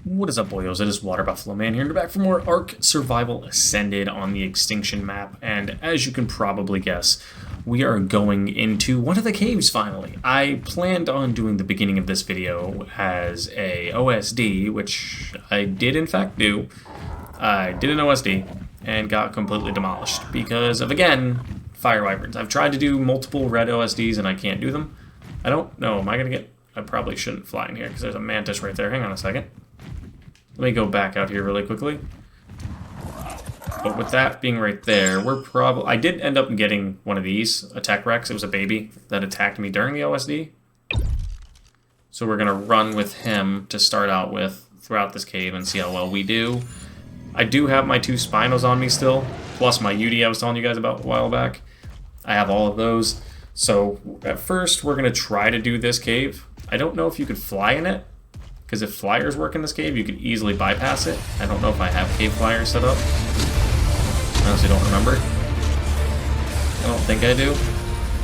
What is up, boyos? It is Water Buffalo Man here, and we're back for more Ark Survival Ascended on the Extinction map, and as you can probably guess, we are going into one of the caves finally. I planned on doing the beginning of this video as a OSD, which I did in fact do. I did an OSD and got completely demolished because of, again, fire wyverns. I've tried to do multiple red OSDs and I can't do them. I don't know, am I gonna get... I probably shouldn't fly in here because there's a mantis right there. Hang on a second. Let me go back out here really quickly. But with that being right there, we're probably... I did end up getting one of these, a Tech Rex. It was a baby that attacked me during the OSD. So we're going to run with him to start out with throughout this cave and see how well we do. I do have my 2 Spinos on me still, plus my UD I was telling you guys about a while back. I have all of those. So at first, we're going to try to do this cave. I don't know if you could fly in it, because if flyers work in this cave, you could easily bypass it. I don't know if I have cave flyers set up. I honestly don't remember. I don't think I do.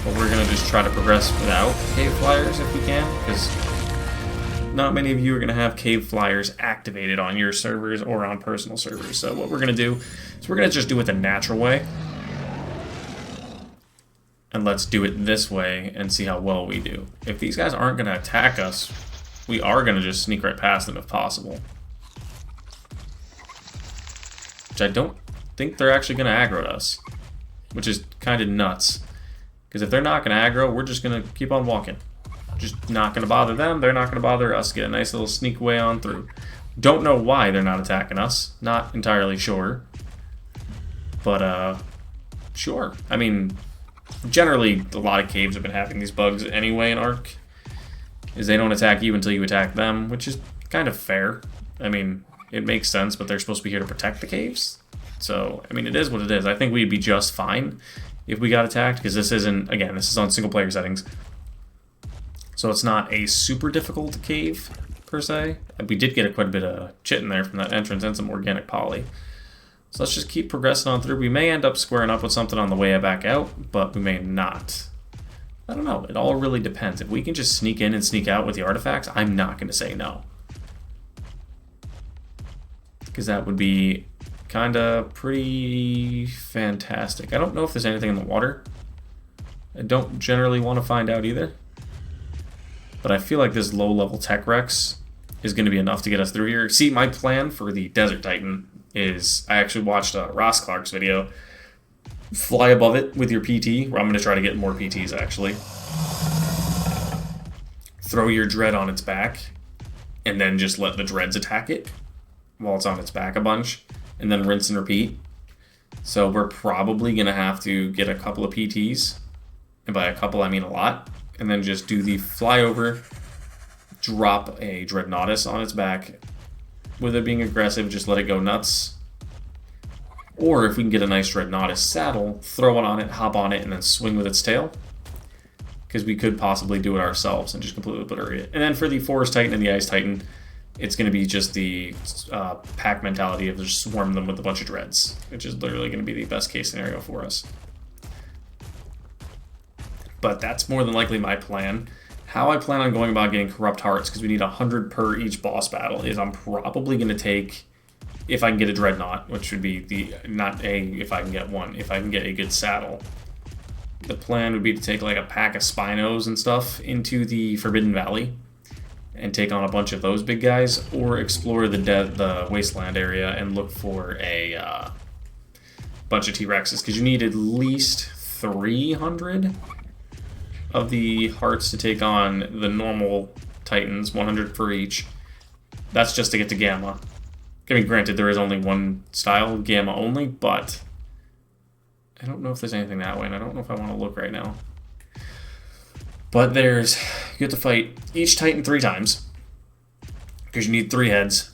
But we're going to just try to progress without cave flyers if we can, because not many of you are going to have cave flyers activated on your servers or on personal servers. So what we're going to do is we're going to just do it the natural way. And let's do it this way and see how well we do. If these guys aren't going to attack us, we are going to just sneak right past them if possible. Which I don't think they're actually going to aggro us. Which is kind of nuts. Because if they're not going to aggro, we're just going to keep on walking. Just not going to bother them, they're not going to bother us. Get a nice little sneak way on through. Don't know why they're not attacking us. Not entirely sure. But, sure. I mean, generally, a lot of caves have been having these bugs anyway in Ark. Is they don't attack you until you attack them, which is kind of fair. I mean, it makes sense, but they're supposed to be here to protect the caves. So, I mean, it is what it is. I think we'd be just fine if we got attacked, because this isn't, again, this is on single player settings. So it's not a super difficult cave, per se. We did get quite a bit of chit in there from that entrance and some organic poly. So let's just keep progressing on through. We may end up squaring up with something on the way back out, but we may not. I don't know. It all really depends. If we can just sneak in and sneak out with the artifacts, I'm not going to say no. Because that would be kind of pretty fantastic. I don't know if there's anything in the water. I don't generally want to find out either. But I feel like this low-level Tech Rex is going to be enough to get us through here. See, my plan for the Desert Titan is... I actually watched Ross Clark's video. Fly above it with your PT, where I'm going to try to get more PTs, actually. Throw your dread on its back, and then just let the dreads attack it while it's on its back a bunch, and then rinse and repeat. So we're probably going to have to get a couple of PTs, and by a couple I mean a lot, and then just do the flyover, drop a Dreadnoughtus on its back. With it being aggressive, just let it go nuts. Or if we can get a nice Dreadnoughtus saddle, throw it on it, hop on it, and then swing with its tail. Because we could possibly do it ourselves and just completely obliterate it. And then for the Forest Titan and the Ice Titan, it's going to be just the pack mentality of just swarm them with a bunch of dreads, which is literally going to be the best case scenario for us. But that's more than likely my plan. How I plan on going about getting Corrupt Hearts, because we need 100 per each boss battle, is I'm probably going to take... If I can get a Dreadnought, which would be the, not a, if I can get one, if I can get a good saddle. The plan would be to take like a pack of Spinos and stuff into the Forbidden Valley and take on a bunch of those big guys, or explore the wasteland area and look for a bunch of T-Rexes, because you need at least 300 of the hearts to take on the normal Titans, 100 for each. That's just to get to Gamma. I mean, granted, there is only one style, Gamma only, but I don't know if there's anything that way, and I don't know if I want to look right now. But there's... You have to fight each Titan 3 times, because you need 3 heads,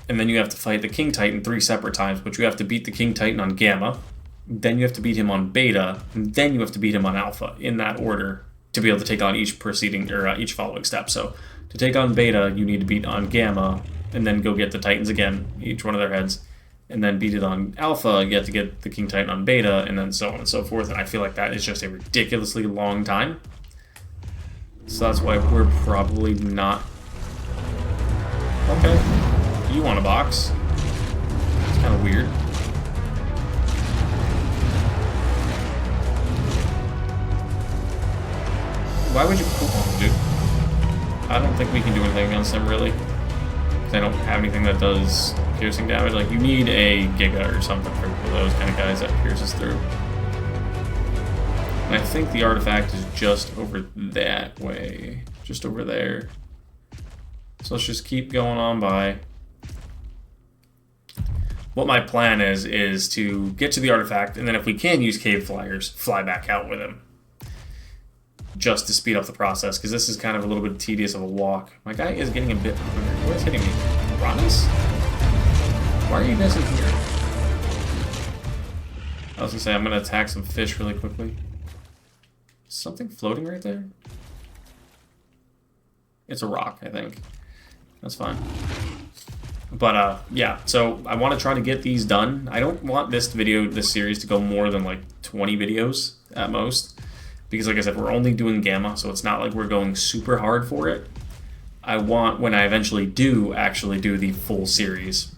and then you have to fight the King Titan 3 separate times, but you have to beat the King Titan on Gamma, then you have to beat him on Beta, and then you have to beat him on Alpha, in that order, to be able to take on each preceding, or each following step. So, to take on Beta, you need to beat on Gamma, and then go get the Titans again, each one of their heads, and then beat it on Alpha, you have to get the King Titan on Beta, and then so on and so forth, and I feel like that is just a ridiculously long time. So that's why we're probably not... Okay. you want a box. It's kind of weird. Why would you... Oh, dude. I don't think we can do anything against them, really. Because I don't have anything that does piercing damage. Like, you need a Giga or something for those kind of guys that pierces through. And I think the artifact is just over that way. Just over there. So let's just keep going on by. What my plan is to get to the artifact, and then if we can use cave flyers, fly back out with him. Just to speed up the process, because this is kind of a little bit tedious of a walk. My guy is getting a bit hungry. What is hitting me? Piranhas? Why are you guys in here? I was gonna say, I'm gonna attack some fish really quickly. Something floating right there? It's a rock, I think. That's fine. But, yeah, so I want to try to get these done. I don't want this series to go more than, like, 20 videos at most. Because, like I said, we're only doing Gamma, so it's not like we're going super hard for it. I want, when I eventually do actually do the full series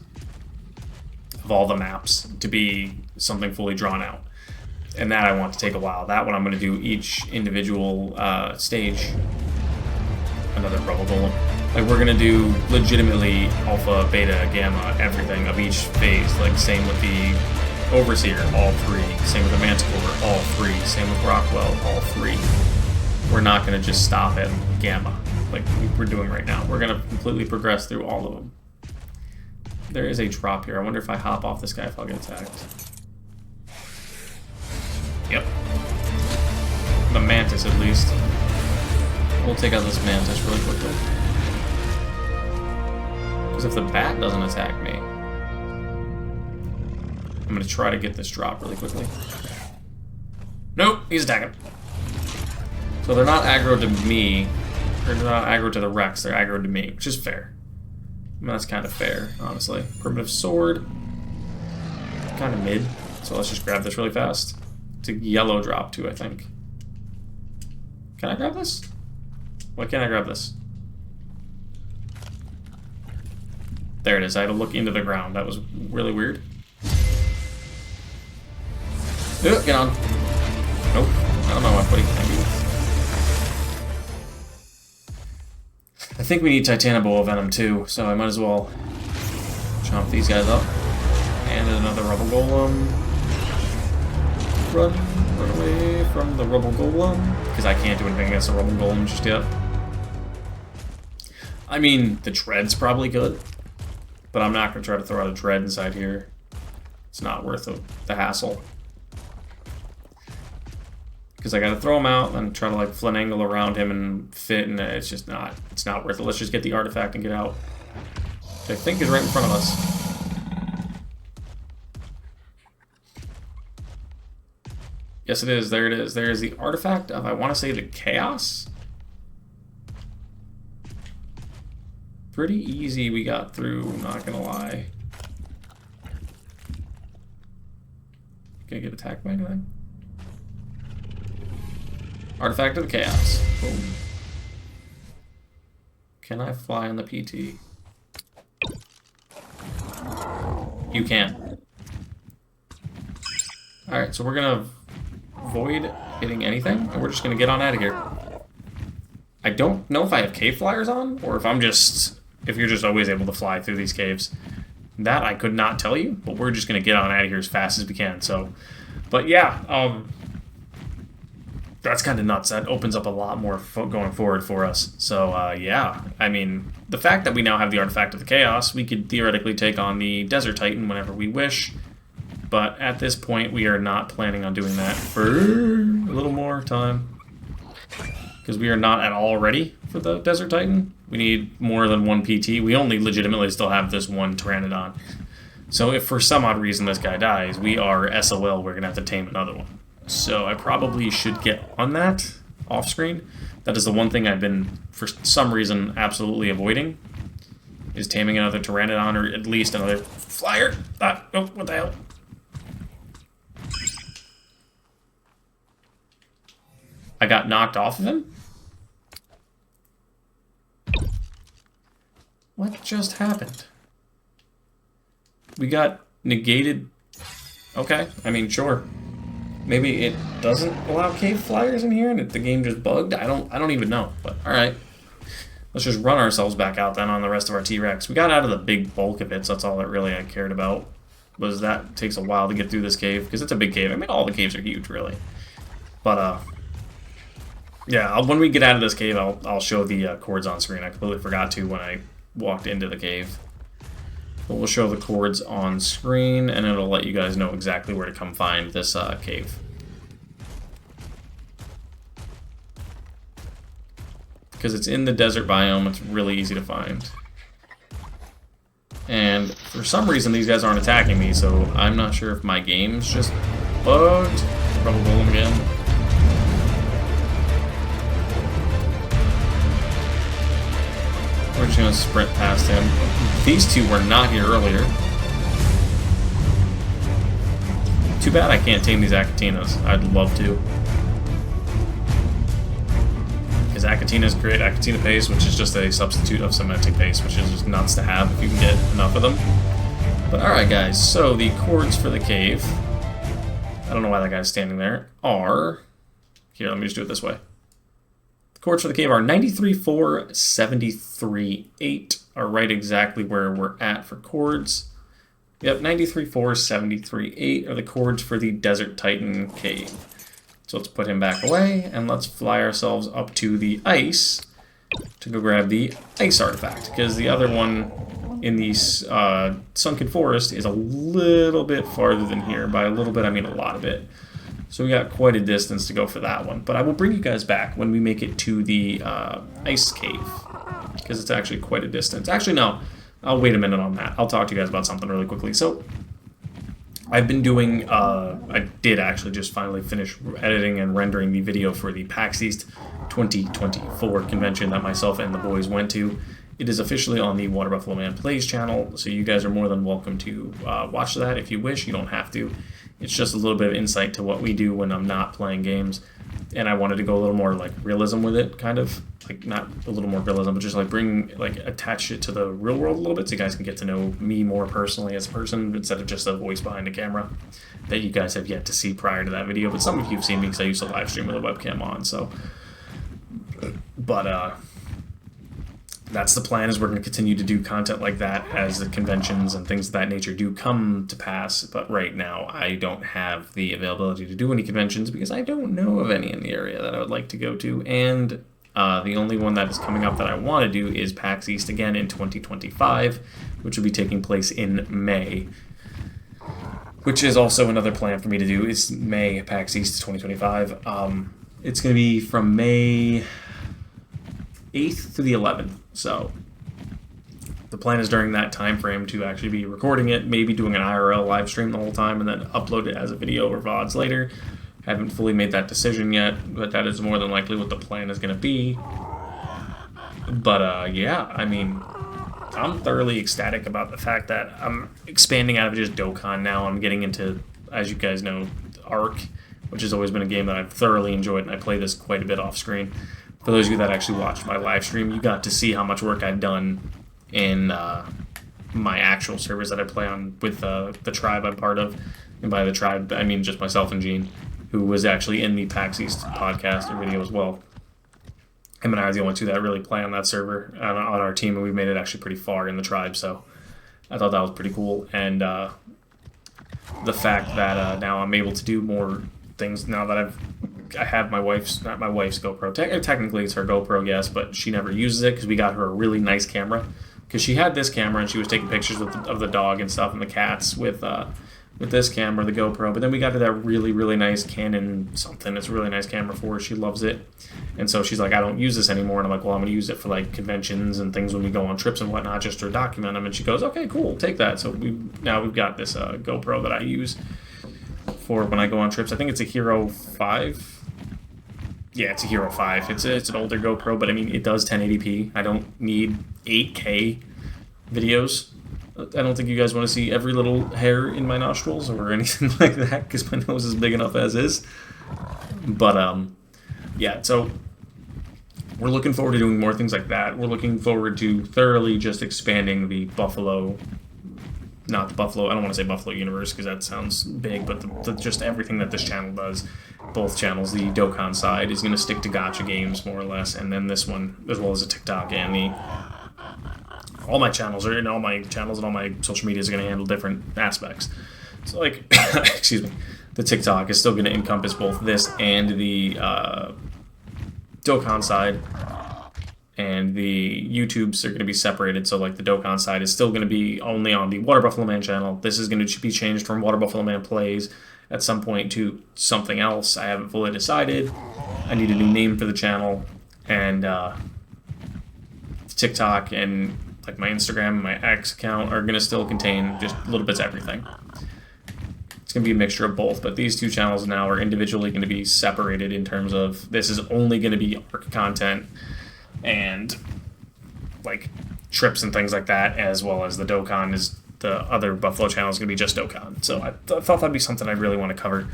of all the maps, to be something fully drawn out. And that I want to take a while. That one I'm going to do each individual stage. Another Rubble Golem. Like, we're going to do legitimately Alpha, Beta, Gamma, everything of each phase. Like, same with the Overseer, all 3. Same with the Manticore, all 3. Same with Rockwell, all 3. We're not going to just stop at Gamma, like we're doing right now. We're going to completely progress through all of them. There is a drop here. I wonder if I hop off this guy if I'll get attacked. Yep. The Mantis, at least. We'll take out this Mantis really quickly. Because if the Bat doesn't attack me, I'm going to try to get this drop really quickly. Nope, he's attacking. So they're not aggro to me. They're not aggro to the Rex, they're aggro to me, which is fair. I mean, that's kind of fair, honestly. Primitive Sword. Kind of mid. So let's just grab this really fast. It's a yellow drop, too, I think. Can I grab this? Why can't I grab this? There it is. I had to look into the ground. That was really weird. Get on. Nope. I don't know what buddy can do. I think we need Titanoboa Venom too, so I might as well chomp these guys up. And another Rubble Golem. Run away from the Rubble Golem. Because I can't do anything against the Rubble Golem just yet. I mean, the Dread's probably good. But I'm not going to try to throw out a Dread inside here. It's not worth the hassle. Because I gotta throw him out and try to like flint angle around him and fit, and it's just not, it's not worth it. Let's just get the artifact and get out. Which I think is right in front of us. Yes, it is. There it is. There is the artifact of, I want to say, the Chaos. Pretty easy we got through, not gonna lie. Gonna get attacked by anything? Artifact of the Chaos. Boom. Can I fly on the PT? You can. Alright, so we're gonna avoid hitting anything, and we're just gonna get on out of here. I don't know if I have cave flyers on, or if I'm just... if you're just always able to fly through these caves. That I could not tell you, but we're just gonna get on out of here as fast as we can, so... But yeah, that's kind of nuts. That opens up a lot more going forward for us. So, yeah. I mean, the fact that we now have the Artifact of the Chaos, we could theoretically take on the Desert Titan whenever we wish. But at this point, we are not planning on doing that for a little more time. Because we are not at all ready for the Desert Titan. We need more than one PT. We only legitimately still have this one Pteranodon. So if for some odd reason this guy dies, we are SOL. We're going to have to tame another one. So I probably should get on that off screen. That is the one thing I've been, for some reason, absolutely avoiding. Is taming another Pteranodon, or at least another flyer. Oh, what the hell? I got knocked off of him? What just happened? We got negated. Okay, I mean, sure. Maybe it doesn't allow cave flyers in here, and the game just bugged. I don't even know. But all right, let's just run ourselves back out then on the rest of our T-Rex. We got out of the big bulk of it, so that's all that really I cared about. Was that takes a while to get through this cave because it's a big cave. I mean, all the caves are huge, really. But yeah, when we get out of this cave, I'll show the chords on screen. I completely forgot to when I walked into the cave. But we'll show the chords on screen, and it'll let you guys know exactly where to come find this cave. Because it's in the desert biome, it's really easy to find. And for some reason, these guys aren't attacking me, so I'm not sure if my game's just bugged. Probably roll them again. We're just gonna sprint past him. These two were not here earlier. Too bad I can't tame these Acatinas. I'd love to. Because Acatina's great. Acatina paste, which is just a substitute of cementing paste, which is just nuts to have if you can get enough of them. But alright guys, so the chords for the cave, I don't know why that guy's standing there, are... Here, let me just do it this way. The chords for the cave are 93, 4, 73, 8 are right exactly where we're at for chords. Yep, 93, 4, 73, 8 are the chords for the Desert Titan cave. So let's put him back away, and let's fly ourselves up to the ice to go grab the ice artifact, because the other one in the sunken forest is a little bit farther than here. By a little bit, I mean a lot of it. So we got quite a distance to go for that one. But I will bring you guys back when we make it to the ice cave, because it's actually quite a distance. Actually, no. I'll wait a minute on that. I'll talk to you guys about something really quickly. So I've been doing, I did actually just finally finish editing and rendering the video for the PAX East 2024 convention that myself and the boys went to. It is officially on the Water Buffalo Man Plays channel, so you guys are more than welcome to watch that if you wish. You don't have to. It's just a little bit of insight to what we do when I'm not playing games. And I wanted to go a little more like realism with it, kind of. Like, not a little more realism, but just like attach it to the real world a little bit so you guys can get to know me more personally as a person instead of just a voice behind a camera that you guys have yet to see prior to that video. But some of you have seen me because I used to live stream with a webcam on, so. But, that's the plan, is we're going to continue to do content like that as the conventions and things of that nature do come to pass. But right now, I don't have the availability to do any conventions because I don't know of any in the area that I would like to go to. And the only one that is coming up that I want to do is PAX East again in 2025, which will be taking place in May. Which is also another plan for me to do, is May, PAX East 2025. It's going to be from May 8th to the 11th. So the plan is during that time frame to actually be recording it, maybe doing an IRL live stream the whole time, and then upload it as a video or VODs later. Haven't fully made that decision yet, but that is more than likely what the plan is going to be. But yeah, I mean, I'm thoroughly ecstatic about the fact that I'm expanding out of just Dokkan now. I'm getting into, as you guys know, Ark, which has always been a game that I've thoroughly enjoyed, and I play this quite a bit off screen. For those of you that actually watched my live stream, you got to see how much work I've done in my actual servers that I play on with the tribe I'm part of. And by the tribe, I mean just myself and Gene, who was actually in the PAX East podcast and video as well. Him and I are the only two that really play on that server on our team, and we've made it actually pretty far in the tribe, so I thought that was pretty cool. And the fact that now I'm able to do more things now that I have my wife's, not my wife's GoPro. Technically, it's her GoPro, yes, but she never uses it because we got her a really nice camera. Because she had this camera and she was taking pictures of the dog and stuff and the cats with this camera, the GoPro. But then we got her that really, really nice Canon something. It's a really nice camera for her. She loves it. And so she's like, I don't use this anymore. And I'm like, well, I'm going to use it for like conventions and things when we go on trips and whatnot, just to document them. And she goes, okay, cool, take that. So now we've got this GoPro that I use for when I go on trips. I think it's a Hero 5. Yeah, it's a Hero 5. It's an older GoPro, but I mean, it does 1080p. I don't need 8K videos. I don't think you guys want to see every little hair in my nostrils or anything like that, because my nose is big enough as is. But, yeah, so we're looking forward to doing more things like that. We're looking forward to thoroughly just expanding the Buffalo not the Buffalo, I don't want to say Buffalo Universe because that sounds big, but just everything that this channel does, both channels, the Dokkan side is going to stick to gacha games more or less, and then this one, as well as the TikTok and all my channels and all my social media is going to handle different aspects. So like, excuse me, the TikTok is still going to encompass both this and the Dokkan side, and the YouTubes are going to be separated. So like the Dokkan side is still going to be only on the Water Buffalo Man channel. This is going to be changed from Water Buffalo Man Plays at some point to something else. I haven't fully decided. I need a new name for the channel, and TikTok and like my Instagram and my X account are going to still contain just little bits of everything. It's going to be a mixture of both, but these two channels now are individually going to be separated in terms of this is only going to be ARC content and like trips and things like that, as well as the Dokkan is the other Buffalo channel is going to be just Dokkan. So I thought that'd be something I'd really want to cover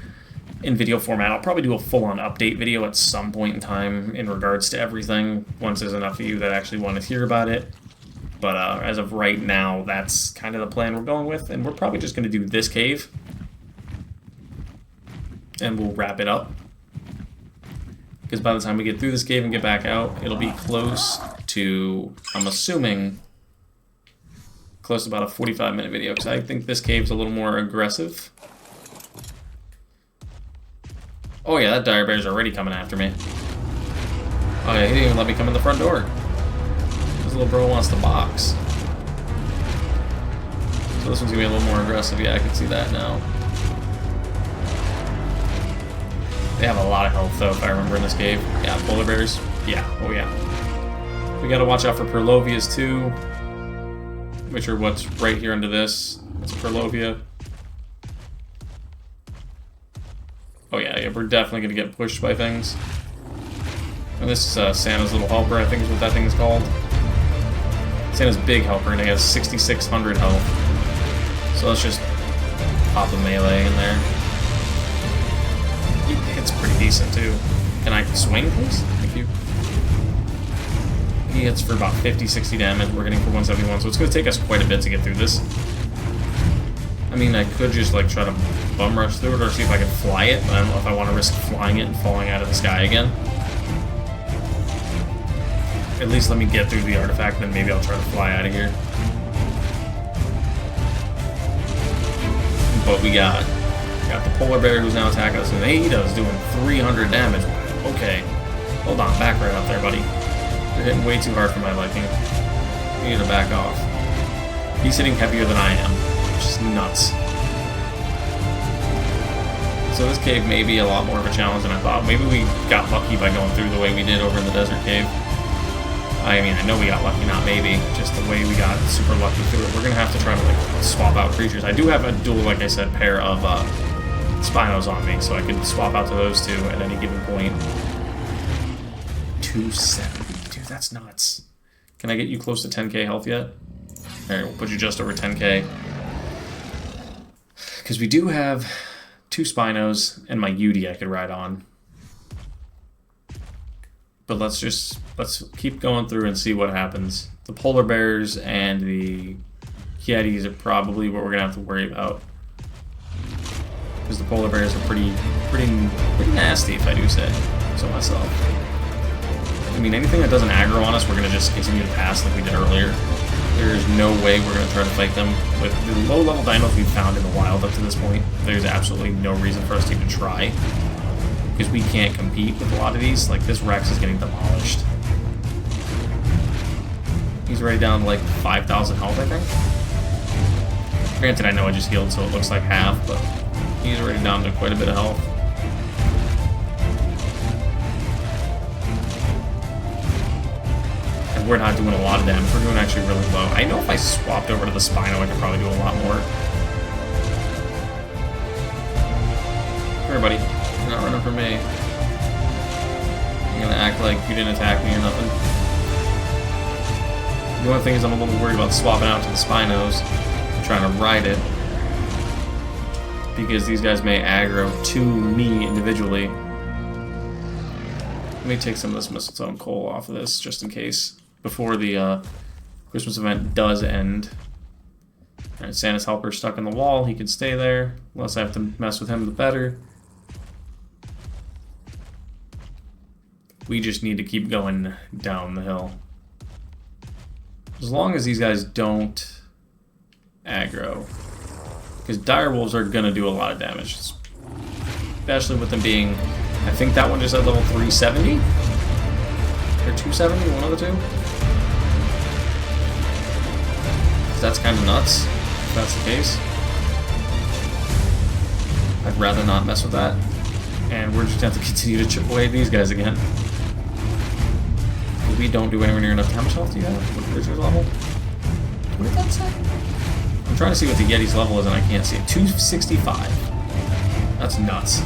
in video format. I'll probably do a full-on update video at some point in time in regards to everything once there's enough of you that actually want to hear about it. But as of right now, that's kind of the plan we're going with, and we're probably just going to do this cave and we'll wrap it up, because by the time we get through this cave and get back out, it'll be close to, I'm assuming, close to about a 45-minute video, because I think this cave's a little more aggressive. Oh yeah, that dire bear's already coming after me. Oh yeah, he didn't even let me come in the front door. This little bro wants to box. So this one's gonna be a little more aggressive. Yeah, I can see that now. They have a lot of health, though, if I remember, in this cave. Yeah, polar bears. Yeah, oh yeah. We gotta watch out for Purlovias, too, which are what's right here under this. It's a Purlovia. Oh yeah, we're definitely gonna get pushed by things. And this is Santa's little helper, I think is what that thing is called. Santa's big helper, and he has 6,600 health. So let's just pop a melee in there. It's pretty decent too. Can I swing, please? Thank you. He hits for about 50-60 damage. We're hitting for 171, so it's going to take us quite a bit to get through this. I mean, I could just like try to bum rush through it or see if I can fly it, but I don't know if I want to risk flying it and falling out of the sky again. At least let me get through the artifact, then maybe I'll try to fly out of here. But we got the polar bear who's now attacking us, and he does doing 300 damage. Okay, hold on, back right up there, buddy. You're hitting way too hard for my liking. You need to back off. He's hitting heavier than I am, which is nuts. So this cave may be a lot more of a challenge than I thought. Maybe we got lucky by going through the way we did over in the desert cave. I mean, I know we got lucky, not maybe, just the way we got super lucky through it. We're gonna have to try to like swap out creatures. I do have a dual, like I said, pair of Spinos on me, so I could swap out to those two at any given point. 270, dude, that's nuts. Can I get you close to 10k health yet? Alright, we'll put you just over 10k. Because we do have 2 Spinos and my Yudi I could ride on. But let's keep going through and see what happens. The polar bears and the Yetis are probably what we're gonna have to worry about, because the polar bears are pretty nasty, if I do say so myself. I mean, anything that doesn't aggro on us, we're gonna just continue to pass like we did earlier. There is no way we're gonna try to fight them with the low-level dinos we've found in the wild up to this point. There's absolutely no reason for us to even try, because we can't compete with a lot of these. Like, this Rex is getting demolished. He's already down to like 5,000 health, I think. Granted, I know I just healed, so it looks like half, but he's already down to quite a bit of health. And we're not doing a lot of damage. We're doing actually really low. I know if I swapped over to the Spino, I could probably do a lot more. Here, buddy. You're not running from me. You're gonna act like you didn't attack me or nothing. The only thing is I'm a little worried about swapping out to the Spinos, trying to ride it, because these guys may aggro to me individually. Let me take some of this mistletoe coal off of this, just in case, before the Christmas event does end. Alright, Santa's helper stuck in the wall. He can stay there. Less I have to mess with him, the better. We just need to keep going down the hill. As long as these guys don't aggro. Because dire wolves are going to do a lot of damage. Especially with them being... I think that one just at level 370? Or 270, one of the two? That's kind of nuts, if that's the case. I'd rather not mess with that. And we're just going to have to continue to chip away at these guys again. We don't do anywhere near enough. How much health do you have? What is your level? What did that say? I'm trying to see what the Yeti's level is and I can't see it. 265. That's nuts.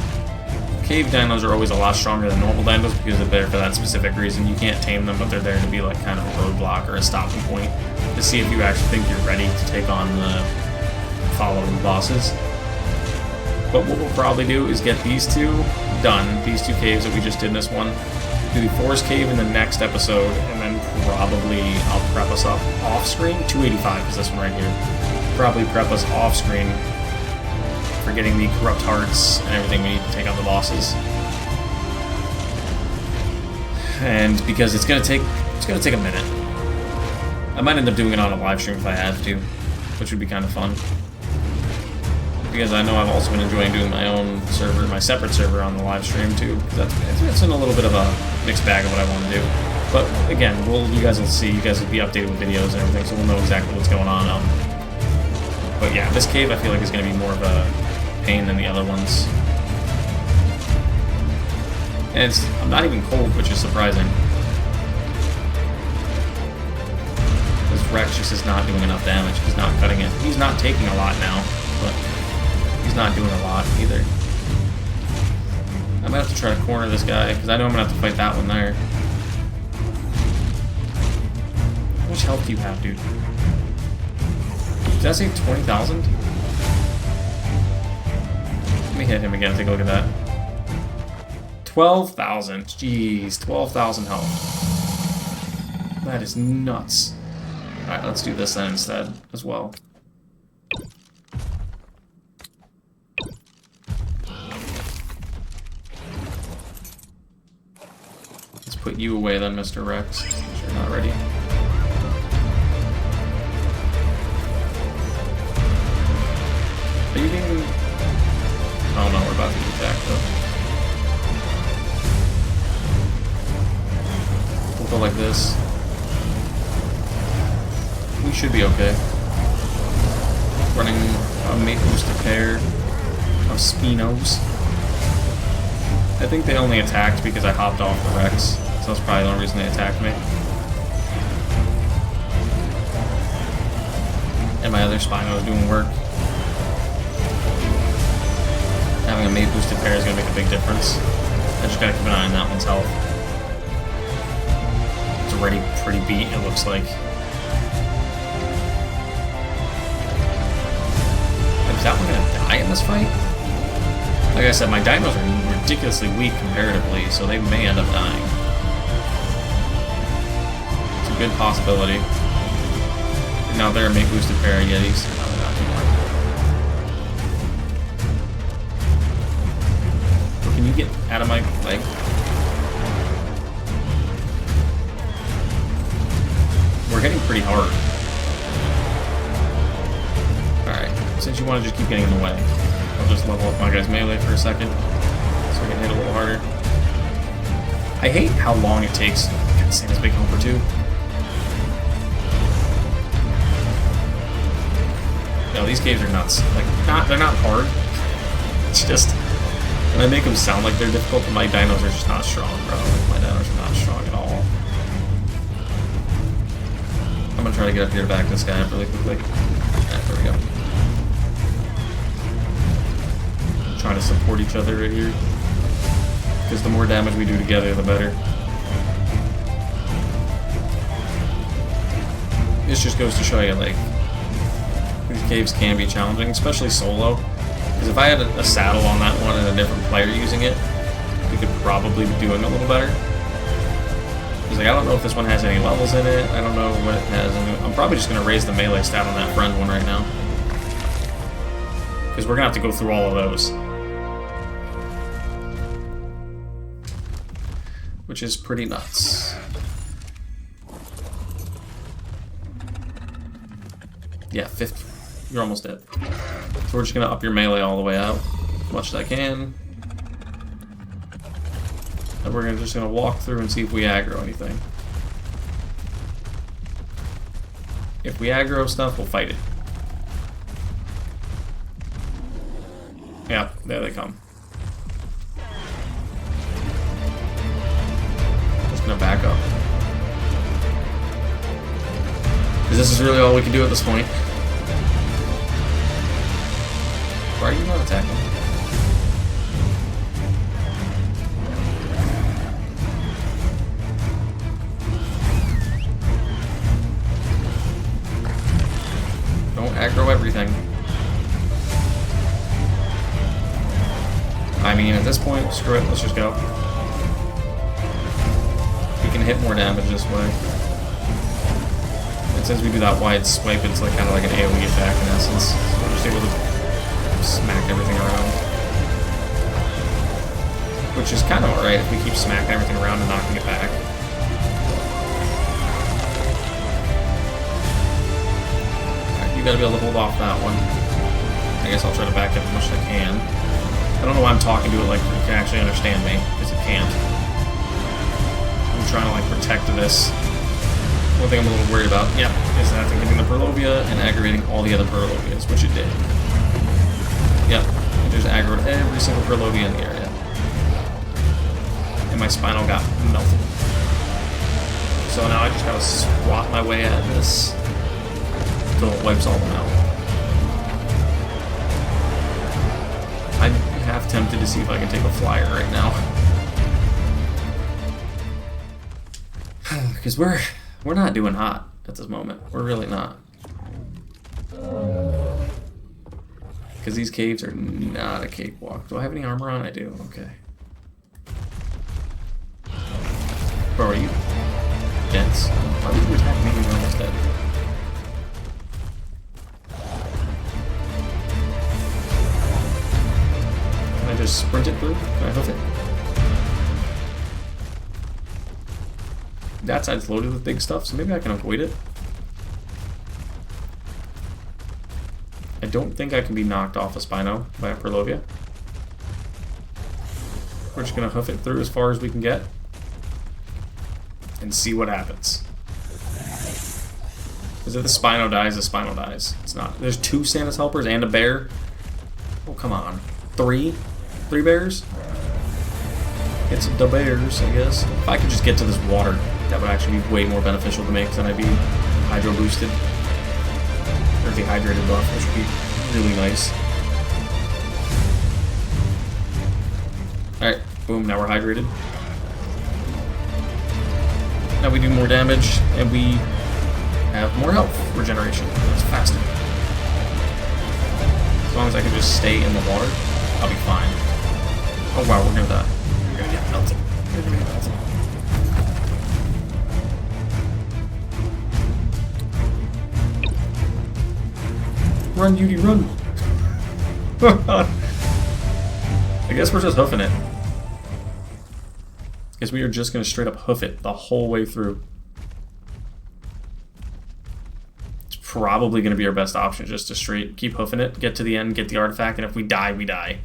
Cave dinos are always a lot stronger than normal dinos because they're there for that specific reason. You can't tame them, but they're there to be like kind of a roadblock or a stopping point to see if you actually think you're ready to take on the following bosses. But what we'll probably do is get these two done, these two caves that we just did in this one. Do the Forest Cave in the next episode, and then probably I'll prep us up off-screen. 285 is this one right here. Probably prep us off-screen for getting the Corrupt Hearts and everything we need to take on the bosses. And because it's gonna take a minute. I might end up doing it on a live stream if I have to, which would be kind of fun. Because I know I've also been enjoying doing my own server, my separate server on the live stream too. Because it's in a little bit of a mixed bag of what I want to do. But again, you guys will see, you guys will be updated with videos and everything, so we'll know exactly what's going on. But yeah, this cave I feel like is going to be more of a pain than the other ones. And I'm not even cold, which is surprising. This Rex just is not doing enough damage. He's not cutting it. He's not taking a lot now, but he's not doing a lot either. I might have to try to corner this guy, because I know I'm going to have to fight that one there. How much health do you have, dude? Did I say 20,000? Let me hit him again, take a look at that. 12,000. Jeez, 12,000 health. That is nuts. Alright, let's do this then instead, as well. Let's put you away then, Mr. Rex, if you're not ready. Are you being... Oh no, we're about to get attacked though. We'll go like this. We should be okay. Running a mate boosted pair of Spinos. I think they only attacked because I hopped off the Rex, so that's probably the only reason they attacked me. And my other Spino is doing work. Having a mate boosted pair is going to make a big difference. I just gotta keep an eye on that one's health. It's already pretty beat, it looks like. Is that one gonna die in this fight? Like I said, my dinos are ridiculously weak comparatively, so they may end up dying. It's a good possibility. Now they're a mate boosted pair of Yetis. No, they're not anymore. Can you get out of my leg? We're hitting pretty hard. Alright, since you want to just keep getting in the way, I'll just level up my guy's melee for a second so I can hit a little harder. I hate how long it takes. God, Santa's big helper too. No, these caves are nuts. Like, they're not hard. It's just... And I make them sound like they're difficult, but my dinos are just not strong, bro. My dinos are not strong at all. I'm gonna try to get up here to back this guy up really quickly. Alright, there we go. Trying to support each other right here. Because the more damage we do together, the better. This just goes to show you, like, these caves can be challenging, especially solo. Because if I had a saddle on that one and a different player using it, we could probably be doing a little better. Because like, I don't know if this one has any levels in it. I don't know what it has. I'm probably just going to raise the melee stat on that friend one right now. Because we're going to have to go through all of those. Which is pretty nuts. Yeah, 50. You're almost dead. So we're just going to up your melee all the way out. As much as I can. And we're just going to walk through and see if we aggro anything. If we aggro stuff, we'll fight it. Yeah, there they come. Just gonna back up. Because this is really all we can do at this point. Why are you not attacking? Don't aggro everything. I mean, at this point, screw it, let's just go. We can hit more damage this way. And since we do that wide swipe, it's like kind of like an AoE attack in essence. So we're just able to smack everything around. Which is kind of alright if we keep smacking everything around and knocking it back. Alright, you gotta be able to hold off that one. I guess I'll try to back up as much as I can. I don't know why I'm talking to it like it can actually understand me, because it can't. I'm trying to like protect this. One thing I'm a little worried about, yep, is that thing hitting the Purlovia and aggravating all the other Purlovias, which it did. Yep, it just aggroed every single Purlovia in the area. And my Spinal got melted. So now I just gotta swat my way at this until it wipes all of them out. I'm half tempted to see if I can take a flyer right now. Because we're not doing hot at this moment. We're really not. Because these caves are not a cakewalk. Do I have any armor on? I do. Okay. Bro, are you dense? Why would you attack me when you're almost dead? Can I just sprint it through? Can I hoof it? That side's loaded with big stuff, so maybe I can avoid it. I don't think I can be knocked off a Spino by a Purlovia. We're just gonna hoof it through as far as we can get and see what happens. Because if the Spino dies, the Spino dies. It's not. There's 2 Santa's helpers and a bear. Oh, come on. 3? 3 bears? It's the bears, I guess. If I could just get to this water, that would actually be way more beneficial to me, because then I'd be hydro boosted. Or dehydrated buff, which would be really nice. Alright, boom, now we're hydrated. Now we do more damage, and we have more health regeneration. It's faster. As long as I can just stay in the water, I'll be fine. Oh wow, we're gonna die. We're gonna get melted. We're gonna get melted. Run, Yudi, run! I guess we're just hoofing it. I guess we are just going to straight up hoof it the whole way through. It's probably going to be our best option, just to straight keep hoofing it, get to the end, get the artifact, and if we die, we die.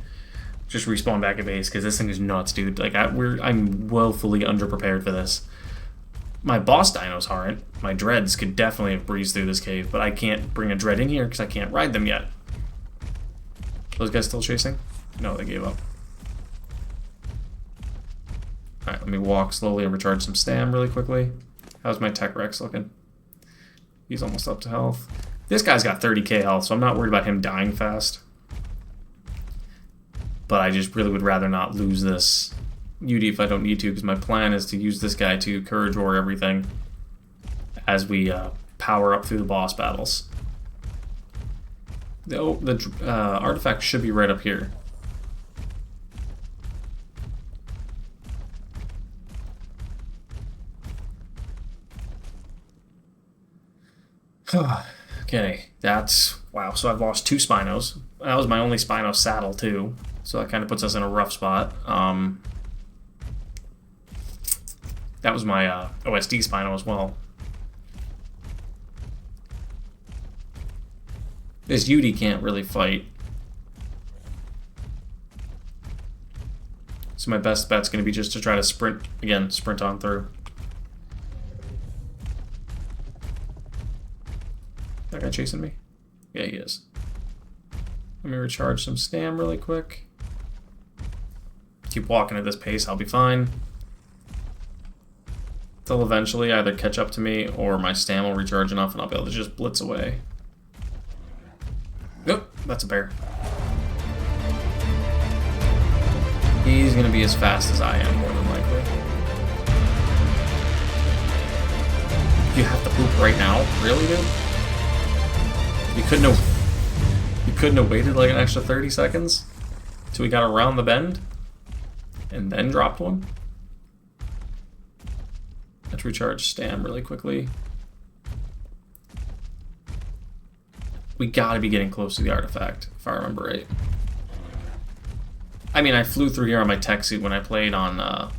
Just respawn back at base, because this thing is nuts, dude. Like, I'm woefully underprepared for this. My boss dinos aren't. My dreads could definitely have breezed through this cave, but I can't bring a dread in here because I can't ride them yet. Those guys still chasing? No, they gave up. Alright, let me walk slowly and recharge some stam really quickly. How's my Tech Rex looking? He's almost up to health. This guy's got 30k health, so I'm not worried about him dying fast. But I just really would rather not lose this UD if I don't need to, because my plan is to use this guy to Courage Roar everything as we power up through the boss battles. The artifact should be right up here. Okay, that's Wow, so I've lost 2 Spinos. That was my only Spino saddle, too. So that kind of puts us in a rough spot. That was my OSD Spino as well. This Yudi can't really fight. So my best bet's going to be just to try to sprint on through. That guy chasing me? Yeah, he is. Let me recharge some stam really quick. Keep walking at this pace, I'll be fine. They'll eventually either catch up to me or my stam will recharge enough and I'll be able to just blitz away. Nope, that's a bear. He's gonna be as fast as I am, more than likely. You have to poop right now? Really, dude? You couldn't have waited like an extra 30 seconds till we got around the bend and then dropped one? Let's recharge stam really quickly. We gotta be getting close to the artifact, if I remember right. I mean, I flew through here on my tech suit when I played on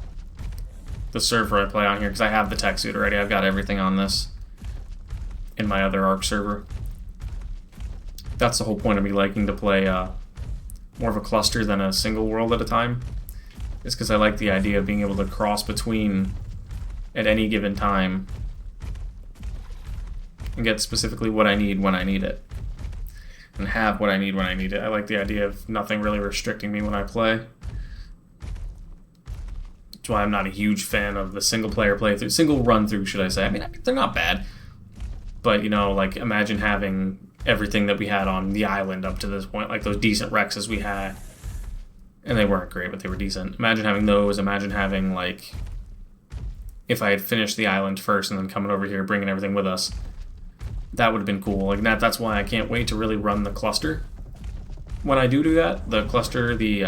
the server I play on here, because I have the tech suit already. I've got everything on this in my other Ark server. That's the whole point of me liking to play more of a cluster than a single world at a time. Is because I like the idea of being able to cross between at any given time and get specifically what I need when I need it. And have what I need when I need it. I like the idea of nothing really restricting me when I play. That's why I'm not a huge fan of the single player playthrough. Single run through, should I say. I mean, they're not bad. But, you know, like, imagine having everything that we had on the island up to this point. Like those decent Rexes we had. And they weren't great, but they were decent. Imagine having those. Imagine having, like, if I had finished the island first and then coming over here, bringing everything with us. That would have been cool. Like that's why I can't wait to really run the cluster. When I do that, the cluster, the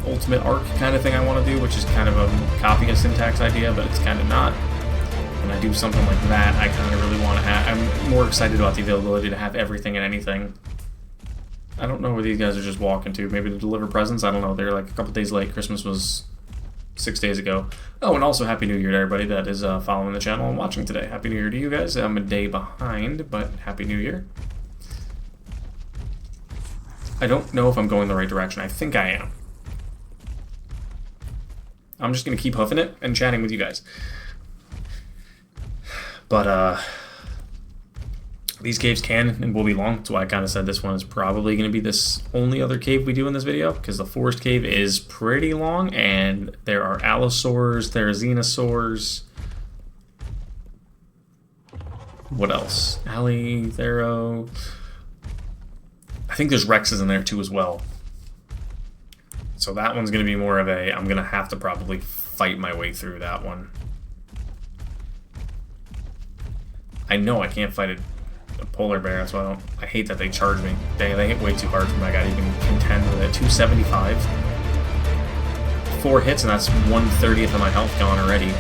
ultimate arc kind of thing I want to do, which is kind of a copying a syntax idea, but it's kind of not. When I do something like that, I kind of really want to have... I'm more excited about the availability to have everything and anything. I don't know where these guys are just walking to. Maybe to deliver presents? I don't know. They're like a couple days late. Christmas was 6 days ago. Oh, and also Happy New Year to everybody that is following the channel and watching today. Happy New Year to you guys. I'm a day behind, but Happy New Year. I don't know if I'm going the right direction. I think I am. I'm just going to keep hoofing it and chatting with you guys. But, these caves can and will be long. That's why I kind of said this one is probably going to be this only other cave we do in this video, because the forest cave is pretty long, and there are allosaurs, there are xenosaurs. What else? Thero. I think there's Rexes in there too as well. So that one's going to be more of a, I'm going to have to probably fight my way through that one. I know I can't fight it. A polar bear, that's why I hate that they charge me. They hit way too hard for my guy to even contend with it. 275. 4 hits and that's 1/30th of my health gone already.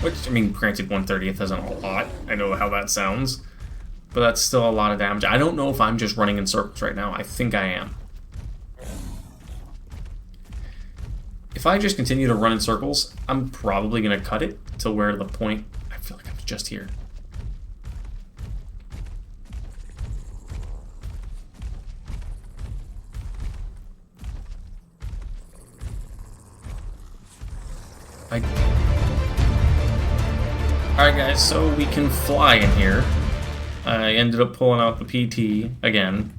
Which, I mean, granted 1/30th isn't a lot. I know how that sounds. But that's still a lot of damage. I don't know if I'm just running in circles right now. I think I am. If I just continue to run in circles, I'm probably going to cut it to where the point... I feel like I was just here. Alright guys, so we can fly in here. I ended up pulling out the PT again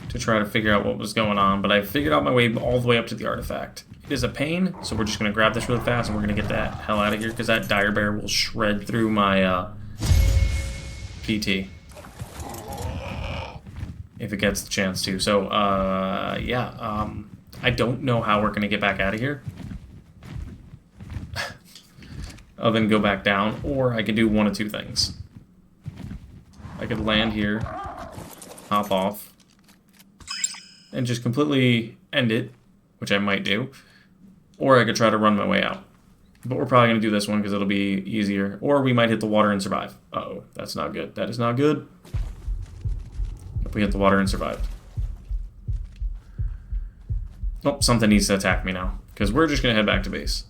to try to figure out what was going on, but I figured out my way all the way up to the artifact. It is a pain, so we're just going to grab this really fast and we're going to get that hell out of here, because that dire bear will shred through my PT. If it gets the chance to. So, yeah, I don't know how we're going to get back out of here. I'll then go back down, or I could do one of two things. I could land here, hop off, and just completely end it, which I might do, or I could try to run my way out. But we're probably going to do this one because it'll be easier. Or we might hit the water and survive. Uh-oh, that's not good. That is not good. If we hit the water and survive. Oh, something needs to attack me now. Because we're just going to head back to base.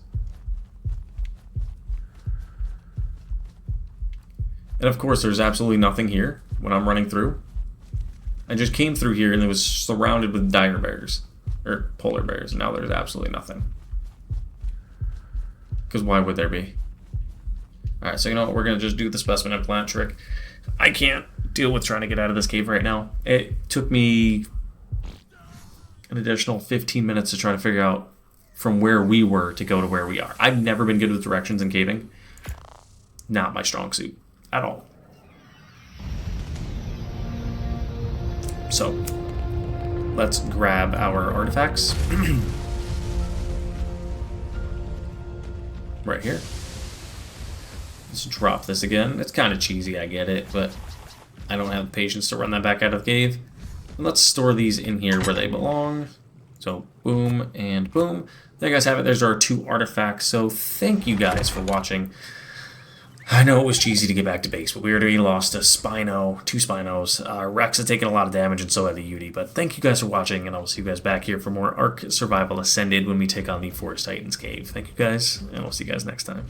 And of course, there's absolutely nothing here when I'm running through. I just came through here and it was surrounded with dire bears. Or polar bears. And now there's absolutely nothing. Because why would there be? Alright, so you know what? We're going to just do the specimen implant trick. I can't deal with trying to get out of this cave right now. It took me an additional 15 minutes to try to figure out from where we were to go to where we are. I've never been good with directions in caving. Not my strong suit. At all. So, let's grab our artifacts. Right here. Let's drop this again. It's kind of cheesy, I get it, but I don't have the patience to run that back out of the cave. And let's store these in here where they belong. So, boom and boom. There you guys have it. There's our 2 artifacts. So, thank you guys for watching. I know it was cheesy to get back to base, but we already lost a Spino, 2 Spinos. Rex had taken a lot of damage, and so had the Yudi. But thank you guys for watching, and I will see you guys back here for more Ark Survival Ascended when we take on the Forest Titans Cave. Thank you guys, and we'll see you guys next time.